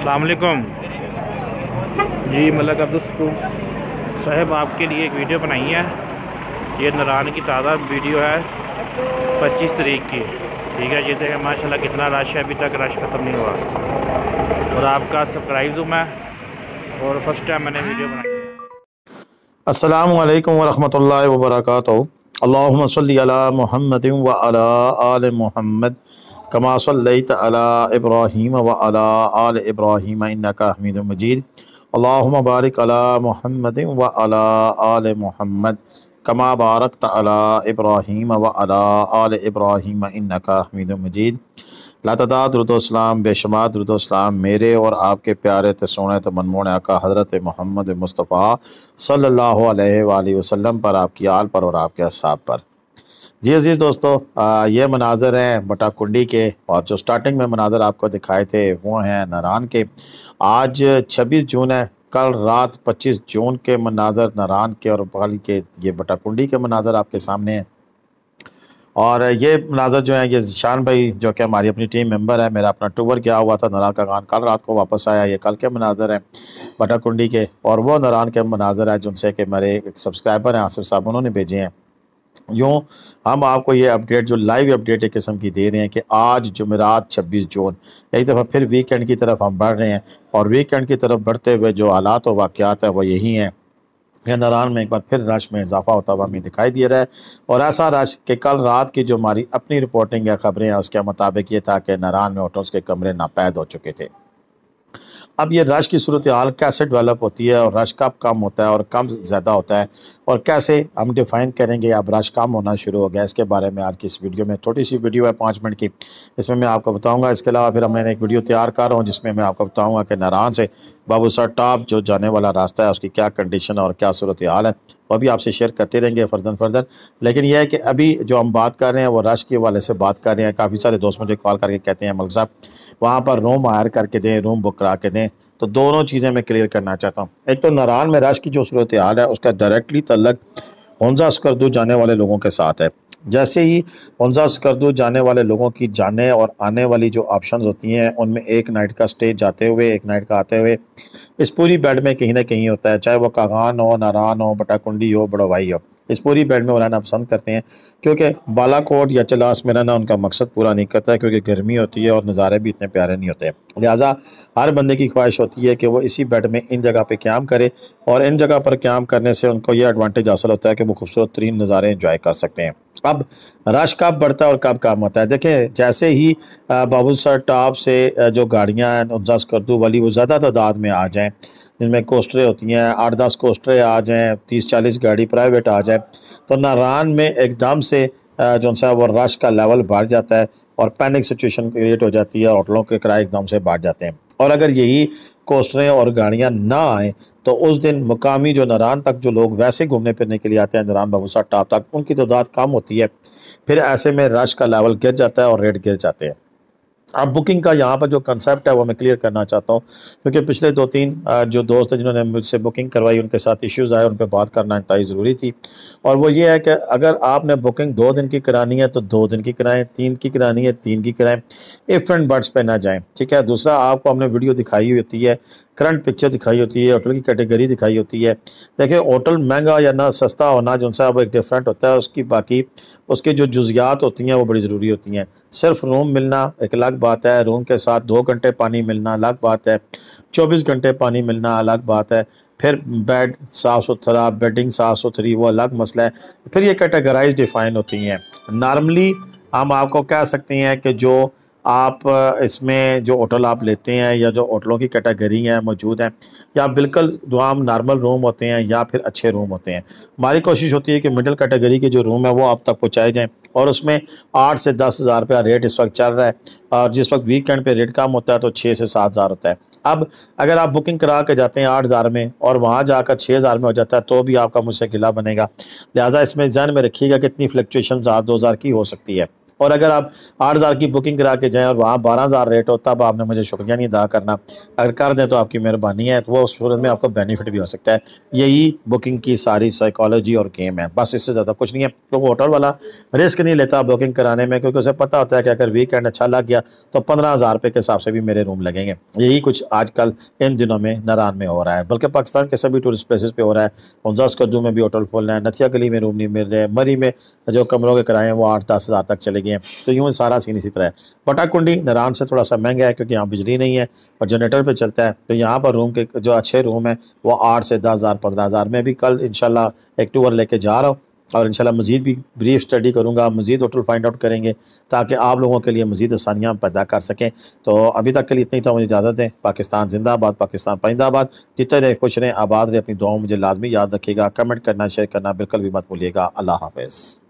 अस्सलाम वालेकुम जी। मलक अब्दुल साहब आपके लिए एक वीडियो बनाई है। ये नारान की ताज़ा वीडियो है 25 तारीख की। ठीक है, ये देखें माशाल्लाह कितना रश है, अभी तक रश ख़त्म नहीं हुआ। और आपका सब्सक्राइब हूँ मैं, और फर्स्ट टाइम मैंने वीडियो बनाई है। अस्सलामु अलैकुम वरहमतुल्लाहि वबरकातुहू। अल्लाहुम्मा सल्लि अला मुहम्मदिन व अला आले मुहम्मद कमा सल्लैता अला इब्राहीम व अला आले इब्राहीम इन्नका हमीदुम मजीद। अल्लाहुम्मा बारिक अला मुहम्मदिन व अला आले मुहम्मद कमा बारकता अला इब्राहीम व अला आले इब्राहीम इन्नका हमीदुम मजीद। लातदाद दुरूद-ओ-सलाम बेशुमार दुरूद-ओ-सलाम मेरे और आपके प्यारे ते सोने ते मनमोहन आका हज़रत मोहम्मद मुस्तफ़ा सल्लल्लाहु अलैहि वसल्लम पर, आपकी आल पर और आपके असहाब पर। जी अज़ीज़ दोस्तों, ये मनाज़र हैं बटा कुंडी के, और जो स्टार्टिंग में मनाज़र आपको दिखाए थे वो हैं नारान के। आज 26 जून है, कल रात 25 जून के मनाज़र नारान के और बगल के ये बटा कुंडी के मनाज़र आपके सामने हैं। और ये मनाज़र जो है, ये ज़ीशान भाई जो कि हमारी अपनी टीम मेंबर है, मेरा अपना टूर गया हुआ था नारान का गान, कल रात को वापस आया। ये कल के मनाज़र हैं बटा कुंडी के, और वो नारान के मनाज़र हैं जिनसे कि मेरे एक सब्सक्राइबर हैं आसिफ साहब, उन्होंने भेजे हैं। यूँ हम आपको ये अपडेट जो लाइव अपडेट एक किस्म की दे रहे हैं कि आज जुमेरात 26 जून एक दफ़ा फिर वीकेंड की तरफ हम बढ़ रहे हैं, और वीकेंड की तरफ बढ़ते हुए जो हालात और वाक़यात है वो यही हैं कि नारान में एक बार फिर रश में इजाफा होता हुआ हमें दिखाई दे रहा है। और ऐसा रश कि कल रात की जो हमारी अपनी रिपोर्टिंग या ख़बरें हैं उसके मुताबिक ये था कि नारान में होटल्स के कमरे नापैद हो चुके थे। अब ये रश की सूरत हाल कैसे डेवलप होती है, और रश कब कम होता है और कम ज़्यादा होता है, और कैसे हम डिफ़ाइन करेंगे अब रश कम होना शुरू हो गया, इसके बारे में आज की इस वीडियो में, छोटी सी वीडियो है 5 मिनट की, इसमें मैं आपको बताऊंगा। इसके अलावा फिर मैंने एक वीडियो तैयार कर रहा हूँ जिसमें मैं आपको बताऊंगा कि नारान से बाबूसर टॉप जो जाने वाला रास्ता है उसकी क्या कंडीशन और क्या सूरत हाल है, वो भी आपसे शेयर करते रहेंगे फर्दर। लेकिन यह है कि अभी जो हम बात कर रहे हैं वो रश के हवाले से बात कर रहे हैं। काफ़ी सारे दोस्त मुझे कॉल करके कहते हैं मलिक साहब वहाँ पर रूम हायर करके दें, रूम बुक करा के दें। तो दोनों चीज़ें मैं क्लियर करना चाहता हूँ। एक तो नारान में रश की जो सूरत हाल है उसका डायरेक्टली तल्लक हुंजा स्कर्दू जाने वाले लोगों के साथ है। जैसे ही हुंजा स्कर्दू जाने वाले लोगों की जाने और आने वाली जो ऑप्शंस होती हैं उनमें एक नाइट का स्टे जाते हुए, एक नाइट का आते हुए, इस पूरी बेड में कहीं ना कहीं होता है, चाहे वो कागान हो, नारान हो, बटाकुंडी हो, बड़वाई हो, इस पूरी बेड में वो रहना पसंद करते हैं, क्योंकि बालाकोट या चलास में रहना उनका मकसद पूरा नहीं करता है, क्योंकि गर्मी होती है और नज़ारे भी इतने प्यारे नहीं होते। लिहाजा हर बंदे की ख्वाहिश होती है कि वो इसी बेड में इन जगह पे क़याम करे, और इन जगह पर क़याम करने से उनको ये एडवांटेज हासिल होता है कि वो खूबसूरत तरीन नज़ारे इंजॉय कर सकते हैं। अब रश कब बढ़ता है और कब कम होता है, देखें जैसे ही बाबूसर टॉप से जो गाड़ियाँ हैं हुंजा स्कर्दू वाली वो ज़्यादा तादाद में आ जाएँ, जिनमें कोस्टरें होती हैं, 8-10 कोस्टरें आ जाएँ, 30-40 गाड़ी प्राइवेट आ जाए, तो नारान में एकदम से जो सा वो रश का लेवल बढ़ जाता है और पैनिक सिचुएशन क्रिएट हो जाती है, होटलों के किराए एकदम से बढ़ जाते हैं। और अगर यही कोस्टरें और गाड़ियां ना आएँ तो उस दिन मुकामी जो नारान तक जो लोग वैसे घूमने फिरने के लिए आते हैं नारान बाबूसर टॉप तक, उनकी तादाद कम होती है, फिर ऐसे में रश का लेवल गिर जाता है और रेट गिर जाते हैं। अब बुकिंग का यहाँ पर जो कंसेप्ट है वो मैं क्लियर करना चाहता हूँ, क्योंकि पिछले 2-3 जो दोस्त हैं जिन्होंने मुझसे बुकिंग करवाई उनके साथ इश्यूज़ आए, उन पर बात करना इंतहाई ज़रूरी थी। और वो ये है कि अगर आपने बुकिंग 2 दिन की करानी है तो 2 दिन की कराएं, 3 की करानी है 3 की कराएं, इफ़ एंड बट्स पे ना जाएं, ठीक है। दूसरा, आपको हमने वीडियो दिखाई होती है, करंट पिक्चर दिखाई होती है, होटल की कैटेगरी दिखाई होती है। देखिए होटल महंगा या ना सस्ता होना जो सा वो एक डिफरेंट होता है, उसकी बाकी उसकी जो जुज़ियात होती हैं वो बड़ी ज़रूरी होती हैं। सिर्फ रूम मिलना एक अलग बात है, रूम के साथ 2 घंटे पानी मिलना अलग बात है, 24 घंटे पानी मिलना अलग बात है, फिर बेड साफ़ सुथरा, बेडिंग साफ़ सुथरी, वो अलग मसला है। फिर ये कैटेगराइज डिफ़ाइन होती हैं। नॉर्मली हम आपको कह सकते हैं कि जो आप इसमें जो होटल आप लेते हैं या जो होटलों की कैटेगरी हैं मौजूद हैं, या बिल्कुल आम नॉर्मल रूम होते हैं या फिर अच्छे रूम होते हैं, हमारी कोशिश होती है कि मिडिल कैटेगरी के जो रूम है वो आप तक पहुँचाए जाएँ, और उसमें 8 से 10 हज़ार रुपया रेट इस वक्त चल रहा है, और जिस वक्त वीकेंड पे रेट कम होता है तो 6 से 7 हज़ार होता है। अब अगर आप बुकिंग करा के जाते हैं 8 हज़ार में और वहाँ जाकर 6 हज़ार में हो जाता है तो भी आपका मुझसे गिला बनेगा। लिहाजा इसमें ध्यान में रखिएगा कितनी फ्लक्चुएशन 1000-2000 की हो सकती है। اور اگر آپ 8,000 کی بکنگ کرا کے جائیں اور وہاں 12,000 ریٹ ہو تب آپ نے مجھے شکریہ نہیں ادا کرنا، اگر کر دیں تو آپ کی مہربانی ہے، تو وہ اس صورت میں آپ کو بینیفٹ بھی ہو سکتا ہے۔ یہی بکنگ کی ساری سائیکالوجی اور گیم ہے، بس اس سے زیادہ کچھ نہیں ہے۔ کیونکہ ہوٹل والا رسک نہیں لیتا بکنگ کرانے میں، کیونکہ اسے پتہ ہوتا ہے کہ اگر ویکینڈ اچھا لگ گیا تو 15,000 روپے کے حساب سے بھی میرے روم لگیں گے۔ یہی کچھ آج کل ان دنوں میں نران میں ہو رہا ہے، بلکہ پاکستان کے سبھی ٹورسٹ پلیسز پہ ہو رہا ہے۔ 49 کدو میں بھی ہوٹل فل ہیں، نتھیا گلی میں روم نہیں مل رہے، مری میں جو کمروں کے کرائے ہیں وہ 8-10 ہزار تک چلے گئے ہیں۔ تو یوں سارا سین اسی طرح ہے۔ بٹا کنڈی نران سے تھوڑا سا مہنگا ہے کیونکہ یہاں بجلی نہیں ہے اور جنریٹر پہ چلتا ہے، تو یہاں پر روم کے جو اچھے روم ہیں وہ 8 سے 10,000 15,000 میں بھی کل انشاءاللہ ایک ٹور لے کے جا رہا ہوں، اور انشاءاللہ مزید بھی بریف اسٹڈی کروں گا، مزید ہوٹل فائنڈ آؤٹ کریں گے تاکہ آپ لوگوں کے لیے مزید آسانیاں پیدا کر سکیں۔ تو ابھی تک کے لیے اتنی تھا، مجھے اجازت دیں۔ پاکستان زندہ آباد، پاکستان پائندہ آباد، جتنے رہے خوش رہیں، آباد رہے، اپنی دعاؤں مجھے لازمی یاد رکھیے گا، کمنٹ کرنا، شیئر کرنا بالکل بھی مت بھولیے گا۔ اللہ حافظ۔